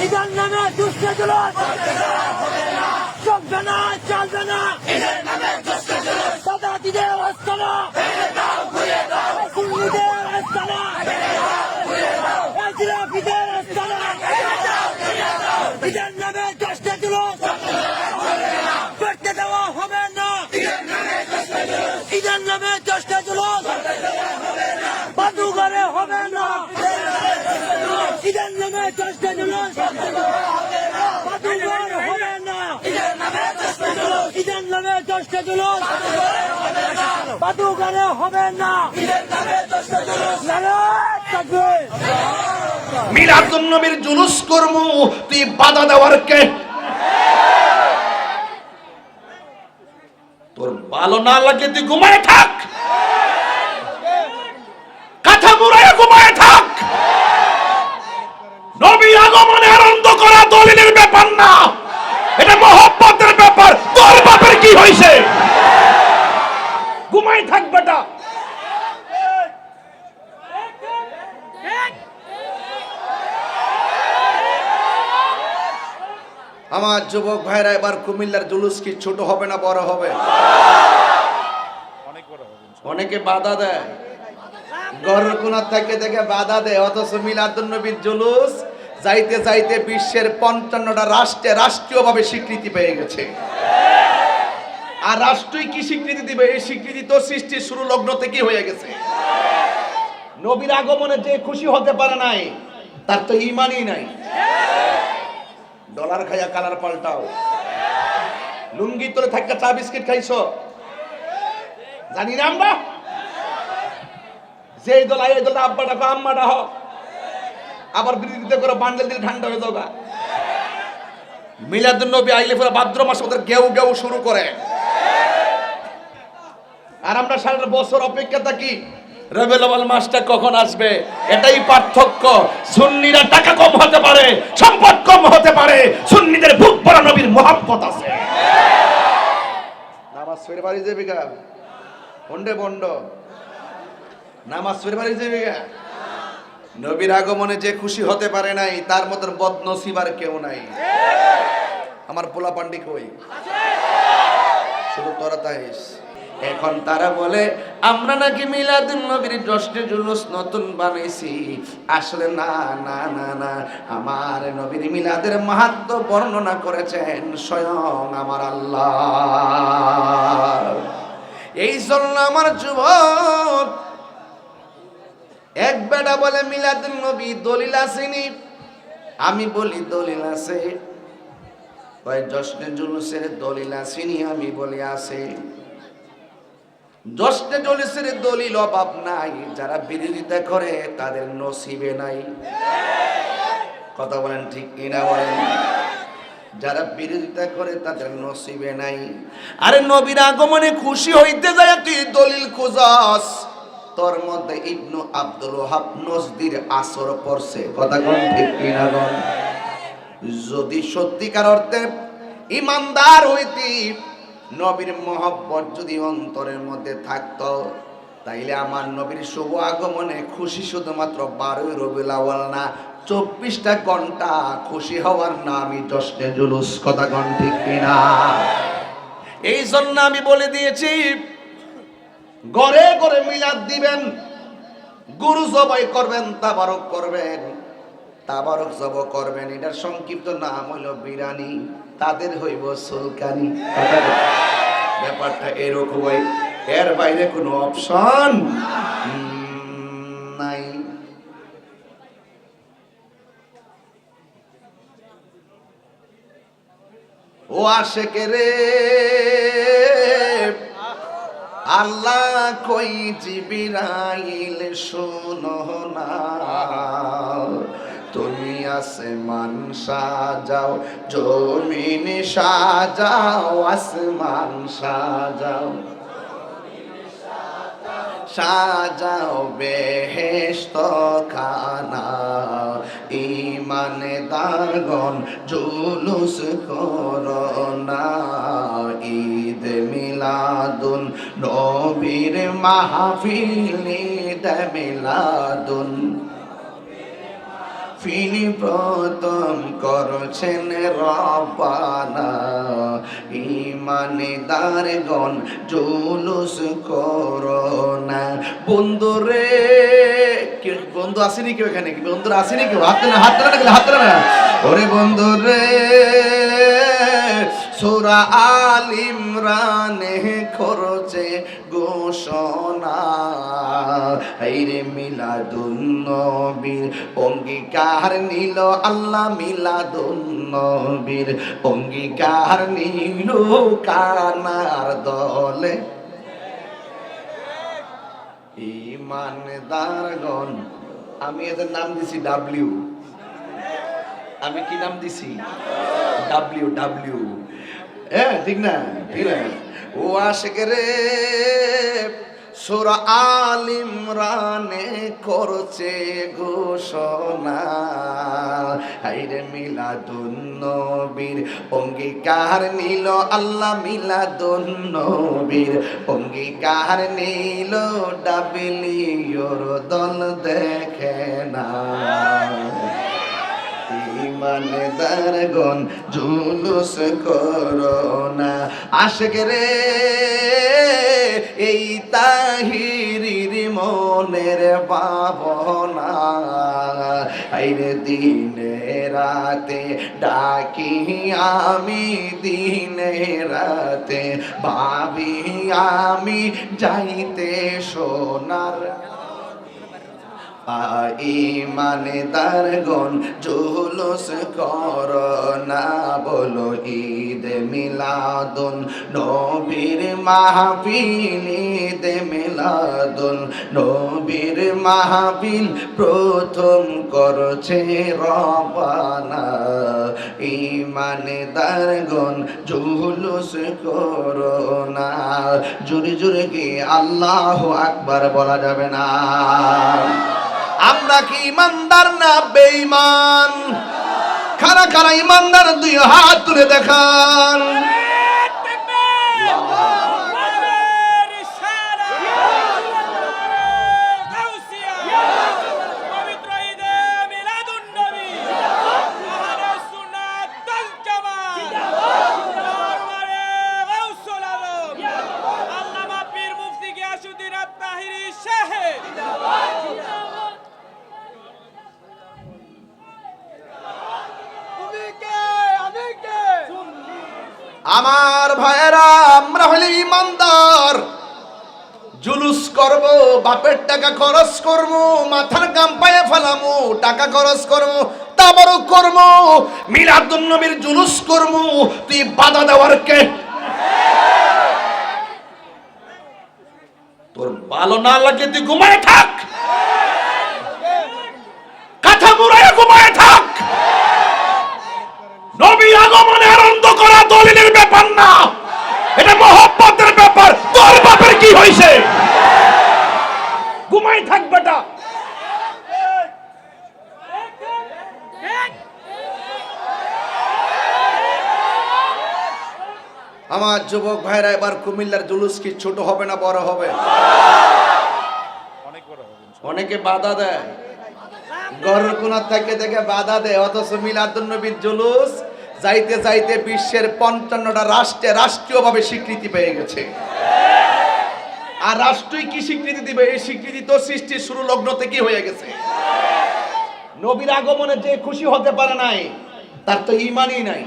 ঈদের নামে দুষ্ট জুলুস চলবে না, চলবে না। দাদাদিদের আস্তানা, সুন্নিদের আস্তানা, জিলাপিদের আস্তানা, ঈদের নামে দুষ্ট জুলুস করতে দেওয়া হবে না। ঈদের নামে দুষ্ট জুলুস বাদুঘরে হবে না। ঈদের নামে দুষ্ট জুলুস বাদুঘর হবে না। ঈদের নামে দুষ্ট জুলুস বাদুঘরে হবে না। নারায়ে তাকবীর। মিলাদুন নবীর জুলুস কর্ম তুই বাধা দেওয়ার কে? তোর ভালো না লাগে তুই ঘুমায় থাক, কাঁথা মুড়ায় ঘুমায় থাক। নবী আগমনে আনন্দ করা দলিলের ব্যাপার না, এটা মহব্বতের ব্যাপার। তোর বাপের কি হইছে? ঘুমায় থাক বেটা। আমার যুবক ভাইরা, এবার কুমিল্লার জুলুস কি ছোট হবে না বড় হবে? অনেকে বাধা দেয়, ঘরের কোণা থেকে থেকে বাধা দেয়, অথচ মিলাদুন নবীর জুলুস যাইতে যাইতে বিশ্বের ৫৫টা রাষ্ট্রে রাষ্ট্রীয়ভাবে স্বীকৃতি পেয়ে গেছে। আর রাষ্ট্রই কি স্বীকৃতি দিবে? এই স্বীকৃতি তো সৃষ্টির শুরু লগ্ন থেকেই হয়ে গেছে। নবীর আগমনে যে খুশি হতে পারে নাই, তার তো ঈমানই নাই। ডলার খাইয়া কালার পাল্টাও, লুঙ্গি তোরে থাকা চা বিস্কিট খাইছো জানি না আমরা। যে দল এই দল আব্বা ডাকো আম্মা ডাহ, আবার বিরোধিতা করে বান্ডেল দিলে ঠান্ডা হয়ে যাওয়া। মিলাদুন নবী আইলে পুরো ভাদ্র মাস ওদের গেউ গেউ শুরু করে, আর আমরা সারা বছর অপেক্ষা থাকি রবিউল আউয়াল মাসটা কখন আসবে। এটাই পার্থক্য। সুন্নিরা টাকা কম হতে পারে, সম্পদ কম হতে পারে, সুন্নিদের বুক ভরা নবীর মহব্বত আছে। নামাজ পড়ে বাড়ি যাবি গা বন্ডে বন্ড, নামাজ পড়ে বাড়ি যাবি গা। নবীর আগমনে যে খুশি হতে পারে নাই, তার মতন বদনসিব আর কেউ নাই। আমার পোলা পান্ডি কই? শুধু তোরা তাইস। এখন তারা বলে আমরা নাকি মিলাদুন নবীর জশ্নে জুলুস নতুন বানাইছি। আসলে না না না না, আমার নবীর মিলাদের মাহাত্ম্য বর্ণনা করেছেন স্বয়ং আমার আল্লাহ। এই জন্য আমার যুবক এক বেটা বলে মিলাদুন নবী দলিল আসেনি, আমি বলি দলিল আছে। কয় জশ্নে জুলুসের দলিল আসেনি, আমি বলি আছে। জশ্নে জুলুসের দলিল অভাব নাই, যারা বিরোধিতা করে তাদের নসিবে নাই। কথা বলেন ঠিক কিনা বলেন? যারা বিরোধিতা করে তাদের নসিবে নাই। আরে নবীর আগমনে খুশি হইতে যায় তুই দলিল খুঁজস, তোর মধ্যে ইবনু আব্দুল ওয়াহাব নজদির আসর পড়ছে। কথা বলেন ঠিক কিনা বলেন? যদি সত্যিকার অর্থে ইমানদার হইতি, নবীর মহব্বত যদি অন্তরের মধ্যে থাকতো, তাইলে আমার নবীর শুভ আগমনে খুশি শুধুমাত্র 12 রবিউল আউয়াল না, 24টা ঘন্টা খুশি হওয়ার নামই জশ্নে জুলুস। কথা কোন ঠিক কিনা? এই জন্য আমি বলে দিয়েছি, ঘরে ঘরে মিলাদ দিবেন, গরু জবাই করবেন, তাবারক করবেন। তাবারক জব করবেন, এটার সংক্ষিপ্ত নাম হইল বিরানি, তাদের হইব সুলকানি। ব্যাপারটা এরকম, এর বাইরে কোনো অপশন নাই। ও আশেকে রে আল্লাহ কই জিবরাইল শোনো না, তুমি আসমান সাজাও, জমিন সাজাও, আসমান সাজাও, সাজাও বেহেশত খানা, ইমানদারগণ জুলুস করোনা, ঈদ মিলাদুন নবীর মাহফিল, ঈদ মিলাদুন ফিনি প্রথম করছেন রব্বানা। ইমানদারগণ জুলুস করোনা। বন্ধু রে, বন্ধু আসেনি কেউ এখানে? কি বন্ধুরা আসেনি কেউ? হাত না, হাত না, হাত না। ওরে বন্ধু রে, সূরা আল ইমরানে করছে ঘোষণা। হাইরে মিলাদুন নবীর অঙ্গীকার নিল আল্লাহ, মিলাদুন নবীর অঙ্গীকার নিল কানার দলে। ইমানদারগণ, আমি এদের নাম দিছি ডাব্লিউ। আমি কি নাম দিছি? W, W. হ্যাঁ, ঠিক না? ঠিক না? ও আশিক রে, সূরা আল ইমরানে করছে ঘোষণা। হাইরে মিলাদুন নবীর অঙ্গীকার নিল আল্লাহ, মিলাদুন নবীর অঙ্গীকার নিল ডাব্লিউর দল দেখে না। ইমানদারগণ জুলুস করোনা। আশিক রে, এই তাহিরির মনের ভাবনা। আইরে দিনে রাতে ডাকি আমি, দিনে রাতে ভাবি আমি যাইতে সোনার। ইমানদারগণ জুলুস করোনা। বলো ঈদ মিলাদুন নবীর মাহফিল, ঈদ মিলাদুন নবীর মাহফিল প্রথম করছে রব্বানা। ইমানদারগণ জুলুস করোনা। জোরে জোরে কি আল্লাহু আকবার বলা যাবে না? আমরা কি ইমানদার না বেঈমান? কারা কারা ইমানদার? দুই হাত তুলে দেখান। আমার ভাইয়েরা, আমরা হলে ইমানদার। জুলুস করব, বাপের টাকা খরচ করব, মাথার গাম পায়ে ফেলামু, টাকা খরচ করব, তাবারুক করব, মিলাদুন নবীর জুলুস করব। তুই বাধা দেওয়ার কে? তোর ভালো না লাগে তুই ঘুমায় থাক, কাঁথা মুড়ায় ঘুমায় থাক। নবী আগমনে আনন্দ করা দলিলের ব্যাপার না, এটা মহব্বতের ব্যাপার। তোর বাপের কি হইছে? ঘুমাই থাক বেটা। আমার যুবক ভাইরা, এবার কুমিল্লার জুলুস কি ছোট হবে না বড় হবে? অনেকে বাধা দেয়, গড়ের কোণা থেকে দেখে বাধা দেয়, অথচ মিলাদুন নবীর জুলুস যাইতে যাইতে বিশ্বের ৫৫টা রাষ্ট্রে রাষ্ট্রীয়ভাবে স্বীকৃতি পেয়ে গেছে। আর রাষ্ট্রই কি স্বীকৃতি দিবে? এই স্বীকৃতি তো সৃষ্টির শুরু লগ্ন থেকেই হয়ে গেছে। নবীর আগমনে যে খুশি হতে পারে নাই, তার তো ঈমানই নাই।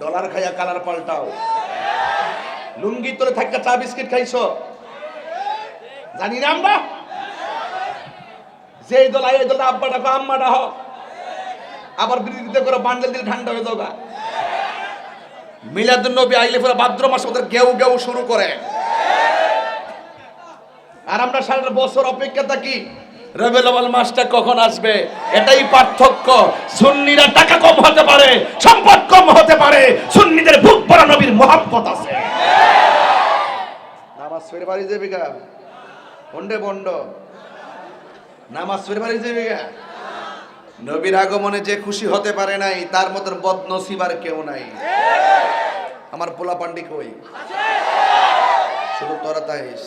ডলার খাইয়া কালার পাল্টাও, লুঙ্গি তোরে থাকা চা বিস্কিট খাইছো জানি না আমরা। যে দল এই দল আব্বা ডাকো আম্মা ডাহ, আবার বিরোধিতা করে বান্ডেল দিলে ঠান্ডা হয়ে যাবে। মিলাদুন নবী আইলে পরে ভাদ্র মাসে ওদের গেউ গেউ শুরু করে, আর আমরা সারা বছর অপেক্ষা থাকি রবিউল আউয়াল মাসটা কখন আসবে। এটাই পার্থক্য। সুন্নিরা টাকা কম হতে পারে, সম্পদ কম হতে পারে, সুন্নিদের বুক ভরা নবীর মহব্বত আছে। নামাজ পড়ে বাড়ি যাবি গা বন্ডে বন্ড, নামাজ পড়ে বাড়ি যাবি গা। নবীর আগমনে যে খুশি হতে পারে নাই, তার মতো বদনসিব আর কেউ নাই। আমার পোলা পান্ডি কই? শুধু তোরা তাইস।